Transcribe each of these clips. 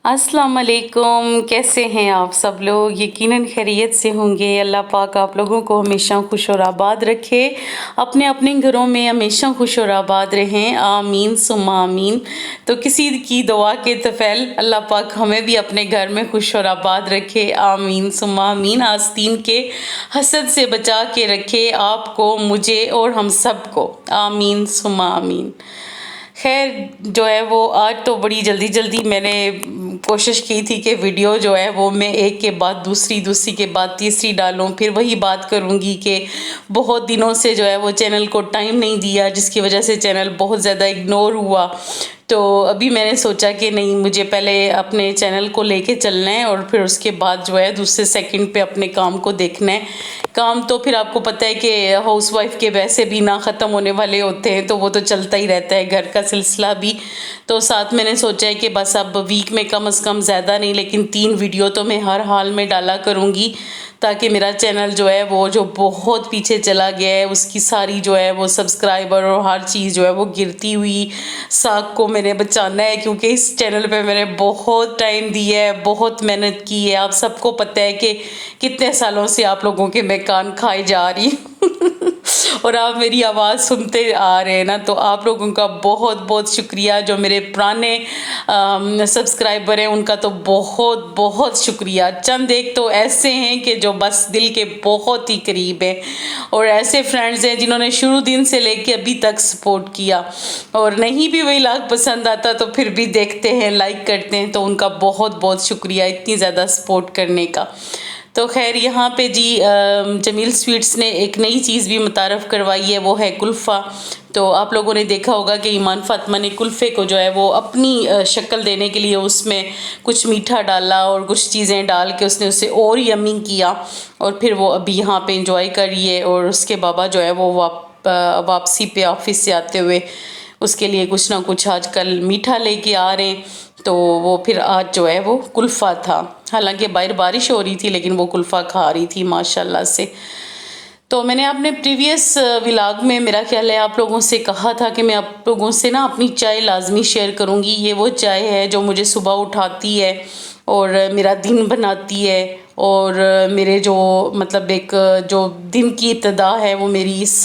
अस्सलाम वालेकुम। कैसे हैं आप सब लोग? यकीनन खैरियत से होंगे। अल्लाह पाक आप लोगों को हमेशा खुश और आबाद रखे, अपने अपने घरों में हमेशा खुश और आबाद रहें। आमीन सुम्मा आमीन। तो किसी की दुआ के तफैल अल्लाह पाक हमें भी अपने घर में खुश और आबाद रखे। आमीन सुम्मा आमीन। आस्तीन के हसद से बचा के रखे आपको, मुझे और हम सबको। आमीन सुम्मा आमीन। खैर जो है वो आज तो बड़ी जल्दी जल्दी मैंने कोशिश की थी कि वीडियो जो है वो मैं एक के बाद दूसरी, दूसरी के बाद तीसरी डालूं। फिर वही बात करूंगी कि बहुत दिनों से जो है वो चैनल को टाइम नहीं दिया, जिसकी वजह से चैनल बहुत ज़्यादा इग्नोर हुआ। तो अभी मैंने सोचा कि नहीं, मुझे पहले अपने चैनल को लेके चलना है और फिर उसके बाद जो है दूसरे सेकंड पे अपने काम को देखना है। काम तो फिर आपको पता है कि हाउसवाइफ के वैसे भी ना ख़त्म होने वाले होते हैं, तो वो तो चलता ही रहता है, घर का सिलसिला भी। तो साथ मैंने सोचा है कि बस अब वीक में कम से कम ज़्यादा नहीं लेकिन 3 वीडियो तो मैं हर हाल में डाला करूँगी, ताकि मेरा चैनल जो है वो जो बहुत पीछे चला गया है उसकी सारी जो है वो सब्सक्राइबर और हर चीज़ जो है वो गिरती हुई साख को मैंने बचाना है। क्योंकि इस चैनल पे मैंने बहुत टाइम दिया है, बहुत मेहनत की है। आप सबको पता है कि कितने सालों से आप लोगों के मैं कान खाए जा रही और आप मेरी आवाज़ सुनते आ रहे हैं ना, तो आप लोगों का बहुत बहुत शुक्रिया। जो मेरे पुराने सब्सक्राइबर हैं उनका तो बहुत बहुत शुक्रिया। चंद एक तो ऐसे हैं कि जो बस दिल के बहुत ही करीब हैं, और ऐसे फ्रेंड्स हैं जिन्होंने शुरू दिन से लेके अभी तक सपोर्ट किया। और नहीं भी वही लाग पसंद आता तो फिर भी देखते हैं, लाइक करते हैं, तो उनका बहुत बहुत शुक्रिया इतनी ज़्यादा सपोर्ट करने का। तो खैर यहाँ पे जी जमील स्वीट्स ने एक नई चीज़ भी मुतारफ़ करवाई है, वो है कुल्फ़ा। तो आप लोगों ने देखा होगा कि ईमान फातिमा ने कुल्फ़े को जो है वो अपनी शक्ल देने के लिए उसमें कुछ मीठा डाला और कुछ चीज़ें डाल के उसने उसे और यमी किया, और फिर वो अभी यहाँ पे इंजॉय करिए। और उसके बाबा जो है वो वापसी पे ऑफिस से आते हुए उसके लिए कुछ ना कुछ आजकल मीठा लेके आ रहे हैं। तो वो फिर आज जो है वो कुल्फ़ा था, हालांकि बाहर बारिश हो रही थी लेकिन वो कुल्फ़ा खा रही थी माशाल्लाह से। तो मैंने अपने प्रीवियस व्लॉग में मेरा ख्याल है आप लोगों से कहा था कि मैं आप लोगों से ना अपनी चाय लाजमी शेयर करूंगी। ये वो चाय है जो मुझे सुबह उठाती है और मेरा दिन बनाती है, और मेरे जो मतलब एक जो दिन की इब्तिदा है वो मेरी इस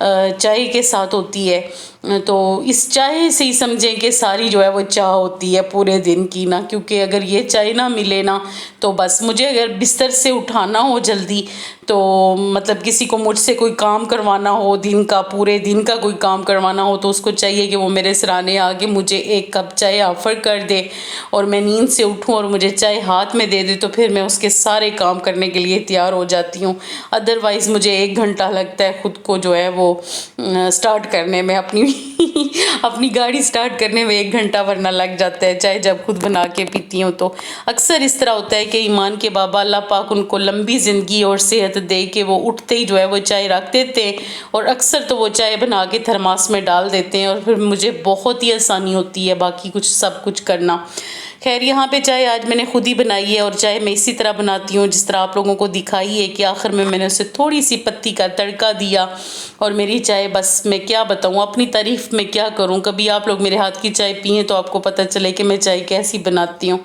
चाय के साथ होती है। तो इस चाय से ही समझें कि सारी जो है वो चाय होती है पूरे दिन की ना, क्योंकि अगर ये चाय ना मिले ना तो बस मुझे अगर बिस्तर से उठाना हो जल्दी, तो मतलब किसी को मुझसे कोई काम करवाना हो, दिन का पूरे दिन का कोई काम करवाना हो, तो उसको चाहिए कि वो मेरे सराहने आके मुझे एक कप चाय ऑफ़र कर दे और मैं नींद से उठूँ और मुझे चाय हाथ में दे दे, तो फिर मैं उसके सारे काम करने के लिए तैयार हो जाती हूँ। अदरवाइज़ मुझे 1 घंटा लगता है ख़ुद को जो है वो स्टार्ट करने में, अपनी गाड़ी स्टार्ट करने में 1 घंटा वरना लग जाता है, चाहे जब खुद बना के पीती हूँ। तो अक्सर इस तरह होता है कि ईमान के बाबा अल्लाह पाक उनको लंबी ज़िंदगी और सेहत दे के वो उठते ही जो है वो चाय रख देते हैं, और अक्सर तो वो चाय बना के थर्मास में डाल देते हैं, और फिर मुझे बहुत ही आसानी होती है बाकी कुछ सब कुछ करना। खैर यहाँ पे चाय आज मैंने खुद ही बनाई है, और चाय मैं इसी तरह बनाती हूँ जिस तरह आप लोगों को दिखाई है कि आखिर में मैंने उसे थोड़ी सी पत्ती का तड़का दिया। और मेरी चाय बस मैं क्या बताऊँ, अपनी तारीफ़ में क्या करूँ। कभी आप लोग मेरे हाथ की चाय पिएँ तो आपको पता चले कि मैं चाय कैसी बनाती हूँ।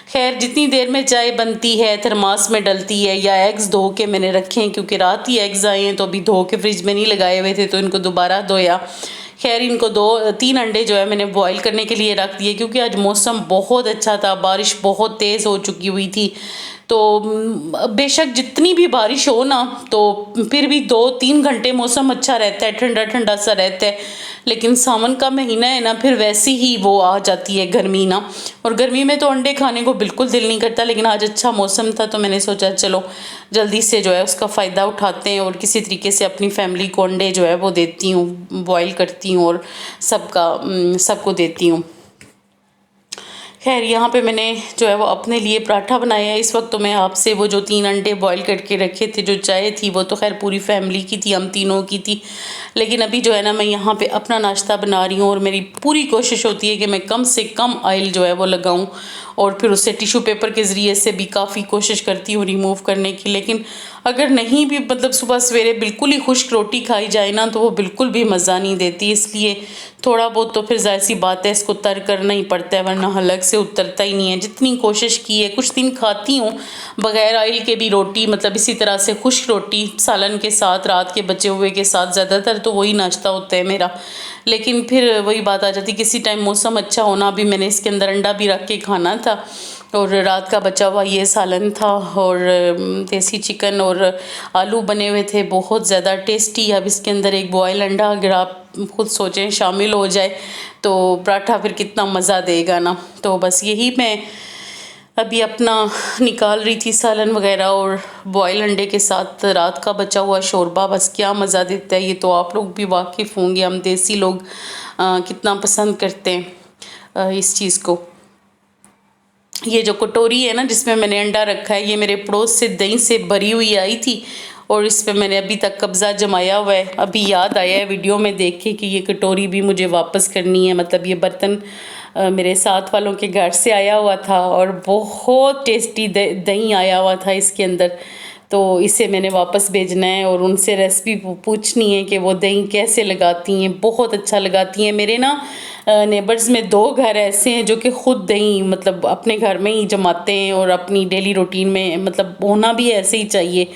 खैर जितनी देर में चाय बनती है, थर्मास में डलती है, या एग्स धो के मैंने रखे हैं क्योंकि रात ही एग्स आए हैं, तो अभी धो के फ्रिज में नहीं लगाए हुए थे तो इनको दोबारा धोया। खैर इनको 2-3 अंडे जो है मैंने बॉईल करने के लिए रख दिए, क्योंकि आज मौसम बहुत अच्छा था, बारिश बहुत तेज़ हो चुकी हुई थी। तो बेशक जितनी भी बारिश हो ना, तो फिर भी 2-3 घंटे मौसम अच्छा रहता है, ठंडा ठंडा सा रहता है। लेकिन सावन का महीना है ना, फिर वैसे ही वो आ जाती है गर्मी ना, और गर्मी में तो अंडे खाने को बिल्कुल दिल नहीं करता। लेकिन आज अच्छा मौसम था तो मैंने सोचा चलो जल्दी से जो है उसका फ़ायदा उठाते हैं और किसी तरीके से अपनी फैमिली को अंडे जो है वो देती हूँ, बॉईल करती हूँ और सबको देती हूँ। खैर यहाँ पे मैंने जो है वो अपने लिए पराठा बनाया है। इस वक्त तो मैं आपसे वो जो 3 अंडे बॉईल करके रखे थे, जो चाय थी वो तो खैर पूरी फैमिली की थी, हम तीनों की थी। लेकिन अभी जो है ना मैं यहाँ पे अपना नाश्ता बना रही हूँ, और मेरी पूरी कोशिश होती है कि मैं कम से कम ऑयल जो है वो लगाऊँ और फिर उसे टिश्यू पेपर के ज़रिए से भी काफ़ी कोशिश करती हूँ रिमूव करने की। लेकिन अगर नहीं भी मतलब सुबह सवेरे बिल्कुल ही खुश्क रोटी खाई जाए ना तो वो बिल्कुल भी मज़ा नहीं देती, इसलिए थोड़ा बहुत तो फिर ज़ाहिर सी बात है इसको तर करना ही पड़ता है, वरना हलक से उतरता ही नहीं है। जितनी कोशिश की है, कुछ दिन खाती हूँ बग़ैर ऑयल के भी रोटी, मतलब इसी तरह से खुश्क रोटी सालन के साथ, रात के बचे हुए के साथ, ज़्यादातर तो वही नाश्ता होता है मेरा। लेकिन फिर वही बात आ जाती, किसी टाइम मौसम अच्छा होना, अभी मैंने इसके अंदर अंडा भी रख के खाना था और रात का बचा हुआ ये सालन था और देसी चिकन और आलू बने हुए थे बहुत ज़्यादा टेस्टी। अब इसके अंदर एक बॉयल अंडा अगर आप खुद सोचें शामिल हो जाए तो पराठा फिर कितना मज़ा देगा ना। तो बस यही मैं अभी अपना निकाल रही थी सालन वगैरह और बॉयल अंडे के साथ रात का बचा हुआ शोरबा, बस क्या मज़ा देता है। ये तो आप लोग भी वाकिफ़ होंगे, हम देसी लोग कितना पसंद करते हैं इस चीज़ को। ये जो कटोरी है ना जिसमें मैंने अंडा रखा है, ये मेरे पड़ोस से दही से भरी हुई आई थी और इस पे मैंने अभी तक कब्ज़ा जमाया हुआ है। अभी याद आया है वीडियो में देख के कि ये कटोरी भी मुझे वापस करनी है। मतलब ये बर्तन मेरे साथ वालों के घर से आया हुआ था और बहुत टेस्टी दही आया हुआ था इसके अंदर, तो इसे मैंने वापस भेजना है और उनसे रेसिपी पूछनी है कि वो दही कैसे लगाती हैं। बहुत अच्छा लगाती हैं। मेरे ना नेबर्स में 2 घर ऐसे हैं जो कि ख़ुद दही मतलब अपने घर में ही जमाते हैं और अपनी डेली रूटीन में मतलब होना भी ऐसे ही चाहिए।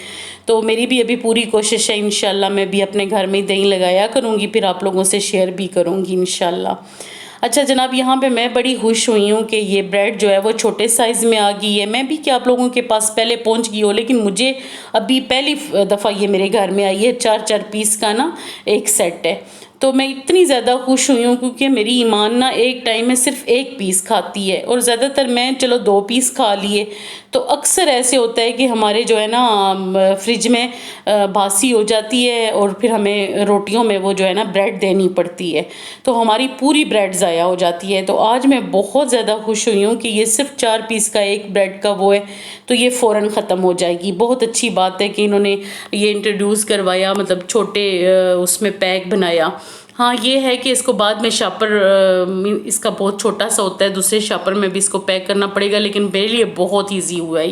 तो मेरी भी अभी पूरी कोशिश है, इंशाल्लाह मैं भी अपने घर में ही दही लगाया करूँगी, फिर आप लोगों से शेयर भी करूँगी इंशाल्लाह। अच्छा जनाब, यहाँ पे मैं बड़ी खुश हुई हूँ कि ये ब्रेड जो है वो छोटे साइज़ में आ गई है। मैं भी क्या आप लोगों के पास पहले पहुँच गई हो, लेकिन मुझे अभी पहली दफ़ा ये मेरे घर में आई है। 4-4 पीस का ना एक सेट है। तो मैं इतनी ज़्यादा खुश हुई हूँ क्योंकि मेरी ईमान ना एक टाइम में सिर्फ 1 पीस खाती है और ज़्यादातर मैं चलो 2 पीस खा लिए। तो अक्सर ऐसे होता है कि हमारे जो है ना फ्रिज में बासी हो जाती है और फिर हमें रोटियों में वो जो है ना ब्रेड देनी पड़ती है, तो हमारी पूरी ब्रेड ज़ाया हो जाती है। तो आज मैं बहुत ज़्यादा खुश हुई हूँ कि ये सिर्फ 4 पीस का एक ब्रेड का वो है, तो ये फ़ौरन ख़त्म हो जाएगी। बहुत अच्छी बात है कि इन्होंने ये इंट्रोड्यूस करवाया, मतलब छोटे उसमें पैक बनाया। हाँ ये है कि इसको बाद में शापर इसका बहुत छोटा सा होता है, दूसरे शापर में भी इसको पैक करना पड़ेगा, लेकिन मेरे लिए बहुत इजी हुआ है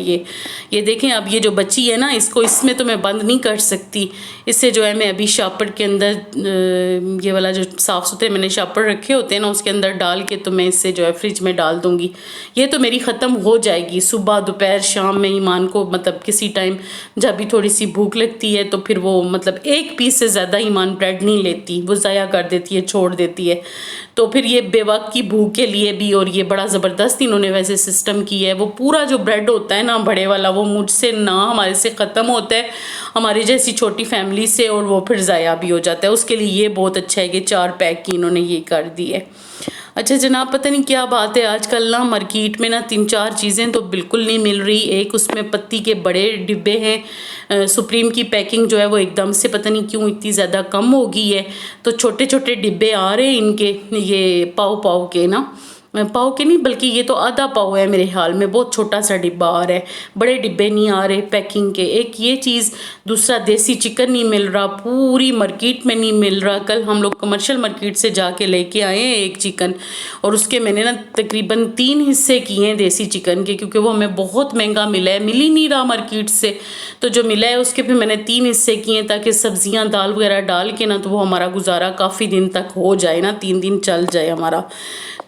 ये देखें। अब ये जो बची है ना इसको इसमें तो मैं बंद नहीं कर सकती, इससे जो है मैं अभी शापर के अंदर ये वाला जो साफ़ सुथरे मैंने शापर रखे होते हैं ना उसके अंदर डाल के तो मैं इससे जो है फ्रिज में डाल दूँगी। ये तो मेरी ख़त्म हो जाएगी सुबह दोपहर शाम में। ईमान को मतलब किसी टाइम जब भी थोड़ी सी भूख लगती है तो फिर वो मतलब 1 पीस से ज़्यादा ईमान ब्रेड नहीं लेती, वो ज़ाया कर देती है, छोड़ देती है। तो फिर ये बेवक्त की भूख के लिए भी, और ये बड़ा ज़बरदस्त इन्होंने वैसे सिस्टम किया है। वो पूरा जो ब्रेड होता है ना बड़े वाला वो मुझसे ना हमारे से ख़त्म होता है हमारी जैसी छोटी फैमिली से, और वो फिर ज़ाया भी हो जाता है। उसके लिए ये बहुत अच्छा है कि 4 पैक की इन्होंने ये कर दी है। अच्छा जनाब, पता नहीं क्या बात है आजकल ना मार्केट में ना 3-4 चीज़ें तो बिल्कुल नहीं मिल रही। एक उसमें पत्ती के बड़े डिब्बे हैं, सुप्रीम की पैकिंग जो है वो एकदम से पता नहीं क्यों इतनी ज़्यादा कम हो गई है, तो छोटे छोटे डिब्बे आ रहे हैं इनके, ये पाव के ना, पाव के नहीं बल्कि ये तो आधा पाव है मेरे ख्याल में, बहुत छोटा सा डिब्बा आ रहा है, बड़े डिब्बे नहीं आ रहे पैकिंग के। एक ये चीज़, दूसरा देसी चिकन नहीं मिल रहा, पूरी मार्केट में नहीं मिल रहा। कल हम लोग कमर्शियल मार्केट से जाके लेके आए हैं एक चिकन, और उसके मैंने ना तकरीबन 3 हिस्से किए हैं देसी चिकन के, क्योंकि वो हमें बहुत महंगा मिला है, मिल ही नहीं रहा मार्केट से। तो जो मिला है उसके फिर मैंने 3 हिस्से किए ताकि सब्जियां दाल वगैरह डाल के ना तो वो हमारा गुजारा काफ़ी दिन तक हो जाए ना, 3 दिन चल जाए हमारा।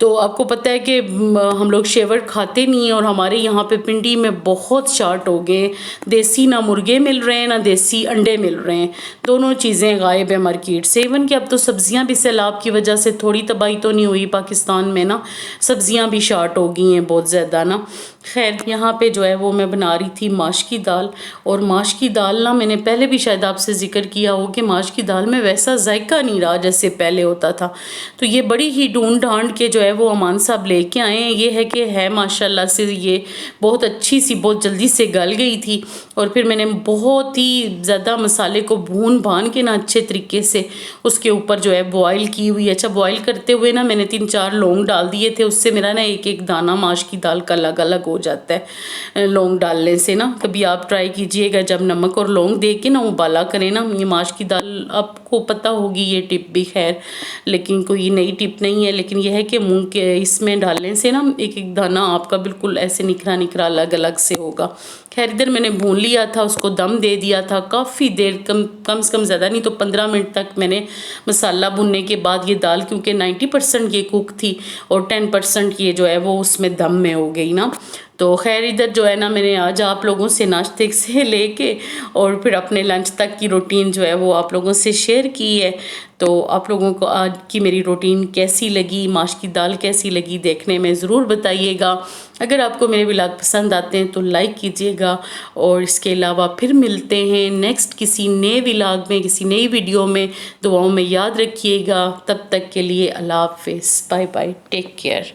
तो आपको पता है कि हम लोग शेवर खाते नहीं हैं, और हमारे यहाँ पे पिंडी में बहुत शार्ट हो गए, देसी ना मुर्गे मिल रहे हैं ना देसी अंडे मिल रहे हैं, दोनों चीज़ें गायब है मार्केट से। इवन कि अब तो सब्जियां भी सैलाब की वजह से थोड़ी तबाही तो नहीं हुई पाकिस्तान में ना, सब्जियां भी शार्ट हो गई हैं बहुत ज़्यादा ना। खैर यहाँ पे जो है वो मैं बना रही थी माश की दाल, और माश की दाल ना मैंने पहले भी शायद आपसे ज़िक्र किया हो कि माश की दाल में वैसा जायका नहीं रहा जैसे पहले होता था। तो ये बड़ी ही ढूंढ ढांड के जो है वो अमान साहब लेके आए हैं। ये है कि है माशाल्लाह से ये बहुत अच्छी सी, बहुत जल्दी से गल गई थी, और फिर मैंने बहुत ही ज़्यादा मसाले को भून भान के ना अच्छे तरीके से उसके ऊपर जो है बॉयल की हुई। अच्छा बॉयल करते हुए ना मैंने 3-4 लौंग डाल दिए थे, उससे मेरा ना एक एक दाना माश की दाल का अलग अलग हो जाता है लौंग डालने से ना। कभी आप ट्राई कीजिएगा, जब नमक और लौंग दे के ना उबाला करें ना, ये माश की दाल आप सबको पता होगी ये टिप भी खैर, लेकिन कोई नई टिप नहीं है। लेकिन यह है कि मूंग के इसमें डालने से ना एक एक दाना आपका बिल्कुल ऐसे निखरा निखरा अलग अलग से होगा। खैर इधर मैंने भून लिया था, उसको दम दे दिया था काफ़ी देर, कम से कम ज़्यादा नहीं तो 15 मिनट तक मैंने मसाला भुनने के बाद ये दाल, क्योंकि 90% ये कुक थी और 10% ये जो है वो उसमें दम में हो गई ना। तो खैर इधर जो है ना मैंने आज आप लोगों से नाश्ते से लेके और फिर अपने लंच तक की रूटीन जो है वो आप लोगों से शेयर की है। तो आप लोगों को आज की मेरी रूटीन कैसी लगी, माश की दाल कैसी लगी, देखने में ज़रूर बताइएगा। अगर आपको मेरे व्लॉग पसंद आते हैं तो लाइक कीजिएगा, और इसके अलावा फिर मिलते हैं नेक्स्ट किसी नए व्लॉग में, किसी नई वीडियो में। दुआओं में याद रखिएगा। तब तक के लिए अल्लाह हाफ़िज़, बाय बाय, टेक केयर।